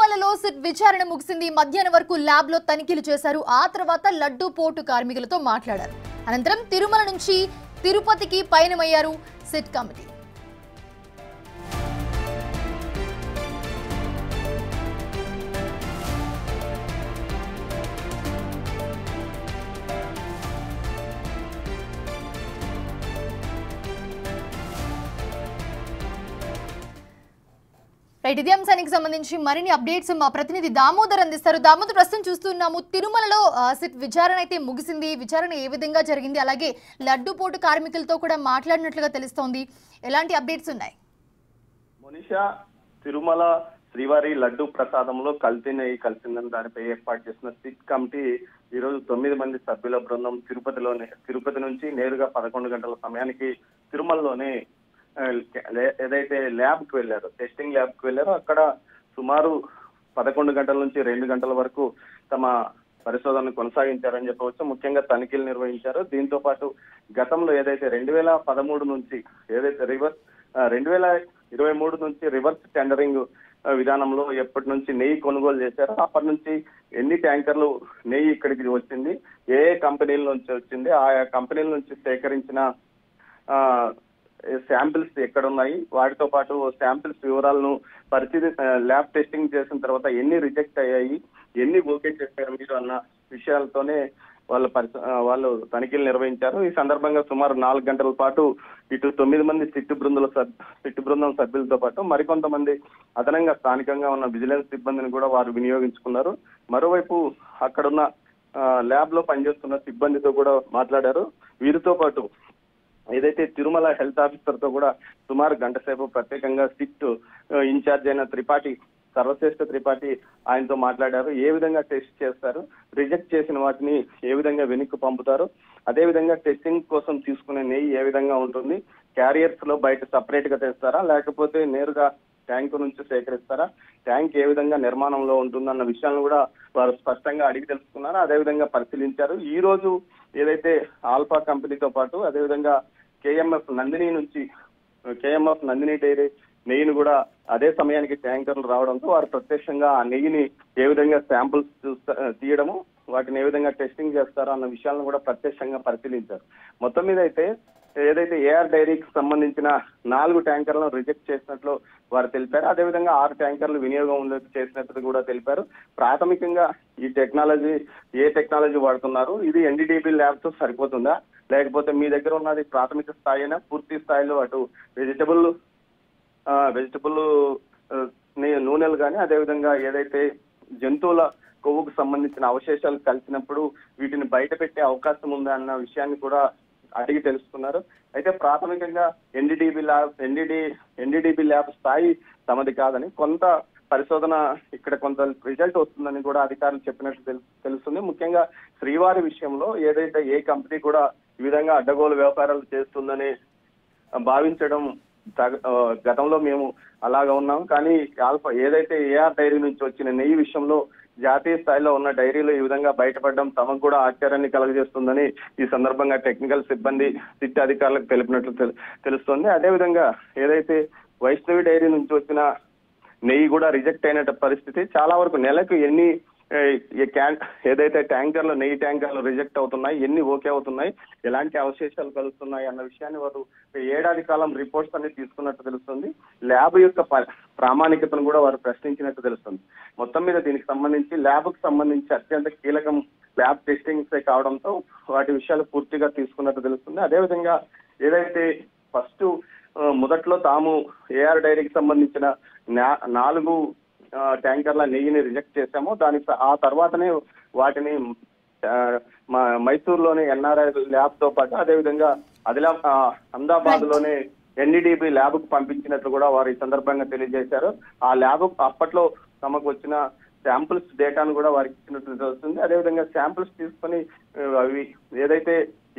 తిరుమలలో సిట్ విచారణ ముగిసింది. మధ్యాహ్నం వరకు ల్యాబ్ లో తనిఖీలు చేశారు. ఆ తర్వాత లడ్డూ పోర్టు కార్మికులతో మాట్లాడారు. అనంతరం తిరుమల నుంచి తిరుపతికి పయనమయ్యారు సిట్ కమిటీ. ఇదే అంశానికి సంబంధించి మరిన్ని అప్డేట్స్ మా ప్రతినిధి దామోదర్ అందిస్తారు. దామోదర్, ప్రస్తుతం చూస్తున్నాము తిరుమలలో సిట్ విచారణ అయితే ముగిసింది. విచారణ ఏ విధంగా జరిగింది, అలాగే లడ్డు పోటు కార్మికులతో కూడా మాట్లాడినట్లుగా తెలుస్తోంది. ఎలాంటి అప్డేట్స్ ఉన్నాయి? మోనిషా, తిరుమల శ్రీవారి లడ్డు ప్రసాదంలో కలిసిందని దానిపై ఏర్పాటు చేసిన సిట్ కమిటీ ఈ రోజు 9 మంది సభ్యుల బృందం తిరుపతి నుంచి నేరుగా 11 గంటల సమయానికి తిరుమలలోనే ఏదైతే ల్యాబ్ కు వెళ్ళారో, టెస్టింగ్ ల్యాబ్ కు వెళ్ళారో, అక్కడ సుమారు 11 గంటల నుంచి 2 గంటల వరకు తమ పరిశోధనను కొనసాగించారని చెప్పవచ్చు. ముఖ్యంగా తనిఖీలు నిర్వహించారు. దీంతో పాటు గతంలో ఏదైతే 2013 నుంచి ఏదైతే 2023 నుంచి రివర్స్ టెండరింగ్ విధానంలో ఎప్పటి నుంచి నెయ్యి కొనుగోలు చేశారో అప్పటి నుంచి ఎన్ని ట్యాంకర్లు నెయ్యి ఇక్కడికి వచ్చింది, ఏ కంపెనీల నుంచి వచ్చింది, ఆయా కంపెనీల నుంచి సేకరించిన శాంపిల్స్ ఎక్కడున్నాయి, వాటితో పాటు శాంపిల్స్ వివరాలను ల్యాబ్ టెస్టింగ్ చేసిన తర్వాత ఎన్ని రిజెక్ట్ అయ్యాయి, ఎన్ని ఓకే చేశారు మీరు అన్న విషయాలతోనే వాళ్ళు తనిఖీలు నిర్వహించారు. ఈ సందర్భంగా సుమారు 4 గంటల పాటు ఇటు 9 మంది సిట్టు బృందం సభ్యులతో పాటు మరికొంతమంది అదనంగా స్థానికంగా ఉన్న విజిలెన్స్ సిబ్బందిని కూడా వారు వినియోగించుకున్నారు. మరోవైపు అక్కడున్న ల్యాబ్ లో పనిచేస్తున్న సిబ్బందితో కూడా మాట్లాడారు. వీరితో పాటు ఏదైతే తిరుమల హెల్త్ ఆఫీసర్ తో కూడా సుమారు గంట సేపు ప్రత్యేకంగా సిట్ ఇన్ఛార్జ్ అయిన సర్వశ్రేష్ఠ త్రిపాఠి ఆయనతో మాట్లాడారు. ఏ విధంగా టెస్ట్ చేస్తారు, రిజెక్ట్ చేసిన వాటిని ఏ విధంగా వెనక్కి పంపుతారు, అదే విధంగా టెస్టింగ్ కోసం తీసుకునే నెయ్యి ఏ విధంగా ఉంటుంది, క్యారియర్స్ లో బయట సపరేట్ గా తెస్తారా లేకపోతే నేరుగా ట్యాంకు నుంచి సేకరిస్తారా, ట్యాంక్ ఏ విధంగా నిర్మాణంలో ఉంటుందన్న విషయాలను కూడా వారు స్పష్టంగా అడిగి తెలుసుకున్నారు. అదేవిధంగా పరిశీలించారు. ఈ రోజు ఏదైతే ఆల్ఫా కంపెనీతో పాటు అదేవిధంగా కేఎంఎఫ్ నందిని డైరీ నెయ్యిని కూడా అదే సమయానికి ట్యాంకర్లు రావడంతో వారు ప్రత్యక్షంగా ఆ నెయ్యిని ఏ విధంగా శాంపుల్స్ తీయడము, వాటిని ఏ విధంగా టెస్టింగ్ చేస్తారో అన్న విషయాలను కూడా ప్రత్యక్షంగా పరిశీలించారు. మొత్తం మీద ఏదైతే ఏఆర్ డైరీకి సంబంధించిన 4 ట్యాంకర్లను రిజెక్ట్ చేసినట్లు వారు తెలిపారు. అదేవిధంగా 6 ట్యాంకర్లు వినియోగం చేసినట్లు కూడా తెలిపారు. ప్రాథమికంగా ఈ ఏ టెక్నాలజీ వాడుతున్నారు, ఇది ఎన్డీడీబీ ల్యాబ్ తో సరిపోతుందా, లేకపోతే మీ దగ్గర ఉన్నది ప్రాథమిక స్థాయినా పూర్తి స్థాయిలో అటు వెజిటబుల్ నూనెలు కానీ అదేవిధంగా ఏదైతే జంతువుల కొవ్వుకు సంబంధించిన అవశేషాలు కలిసినప్పుడు వీటిని బయట పెట్టే అవకాశం ఉందా అన్న విషయాన్ని కూడా అడిగి తెలుసుకున్నారు. అయితే ప్రాథమికంగా ఎన్డీడీబీ ల్యాబ్ స్థాయి తమది కాదని, కొంత పరిశోధన ఇక్కడ కొంత రిజల్ట్ వస్తుందని కూడా అధికారులు చెప్పినట్టు తెలుస్తుంది. ముఖ్యంగా శ్రీవారి విషయంలో ఏదైతే ఏ కంపెనీ కూడా ఈ విధంగా అడ్డగోలు వ్యాపారాలు చేస్తుందని భావించడం గతంలో మేము అలాగా ఉన్నాం. కానీ ఏదైతే ఏఆర్ డైరీ నుంచి వచ్చిన నెయ్యి విషయంలో జాతీయ స్థాయిలో ఉన్న డైరీలు ఈ విధంగా బయటపడడం తమకు కూడా ఆశ్చర్యాన్ని కలుగజేస్తుందని ఈ సందర్భంగా టెక్నికల్ సిబ్బంది సిట్ అధికారులకు తెలిపినట్లు తెలుస్తోంది. అదేవిధంగా ఏదైతే వైష్ణవి డైరీ నుంచి వచ్చిన నెయ్యి కూడా రిజెక్ట్ అయిన పరిస్థితి, చాలా వరకు నెలకు ఎన్ని ఏదైతే నెయ్యి ట్యాంకర్లు రిజెక్ట్ అవుతున్నాయి, ఎన్ని ఓకే అవుతున్నాయి, ఎలాంటి అవశేషాలు కలుస్తున్నాయి అన్న విషయాన్ని వారు ఏడాది కాలం రిపోర్ట్స్ అన్ని తీసుకున్నట్టు తెలుస్తుంది. ల్యాబ్ యొక్క ప్రామాణికతను కూడా వారు ప్రశ్నించినట్టు తెలుస్తుంది. మొత్తం మీద దీనికి సంబంధించి ల్యాబ్ కు సంబంధించి అత్యంత కీలకం ల్యాబ్ టెస్టింగ్స్ కావడంతో వాటి విషయాలు పూర్తిగా తీసుకున్నట్టు తెలుస్తుంది. అదేవిధంగా ఏదైతే మొదట్లో తాము ఏఆర్ డైరీకి సంబంధించిన 4 ట్యాంకర్ల నెయ్యిని రిజెక్ట్ చేశామో ఆ తర్వాతనే వాటిని మైసూరులోని ఎన్ఆర్ఐ ల్యాబ్ తో పాటు అదేవిధంగా అహ్మదాబాద్ లోనే ఎన్డీడీబీ ల్యాబ్ కు పంపించినట్లు కూడా వారు ఈ సందర్భంగా తెలియజేశారు. ఆ ల్యాబ్ అప్పట్లో తమకు వచ్చిన శాంపుల్స్ డేటాను కూడా వారికి ఇచ్చినట్లు తెలుస్తుంది. అదేవిధంగా శాంపుల్స్ తీసుకొని అవి ఏదైతే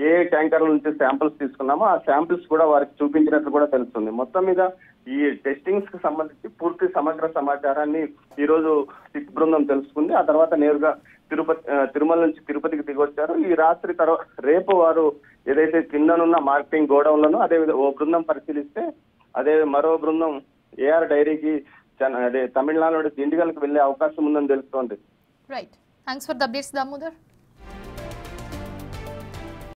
ఏ ట్యాంకర్ల నుంచి శాంపుల్స్ తీసుకున్నామో ఆ శాంపుల్స్ కూడా వారికి చూపించినట్లు కూడా తెలుస్తుంది. మొత్తం మీద ఈ టెస్టింగ్స్ కి సంబంధించి పూర్తి సమగ్ర సమాచారాన్ని ఈ రోజు సిట్ బృందం తెలుసుకుంది. ఆ తర్వాత నేరుగా తిరుమల నుంచి తిరుపతికి దిగొచ్చారు. ఈ రాత్రి రేపు వారు ఏదైతే కిందనున్న మార్కెటింగ్ గోడౌన్లను అదేవిధంగా ఓ బృందం పరిశీలిస్తే మరో బృందం ఏఆర్ డైరీకి అదే తమిళనాడు దిండిగల్కి వెళ్లే అవకాశం ఉందని తెలుస్తోంది. Right, thanks for the updates Damodar.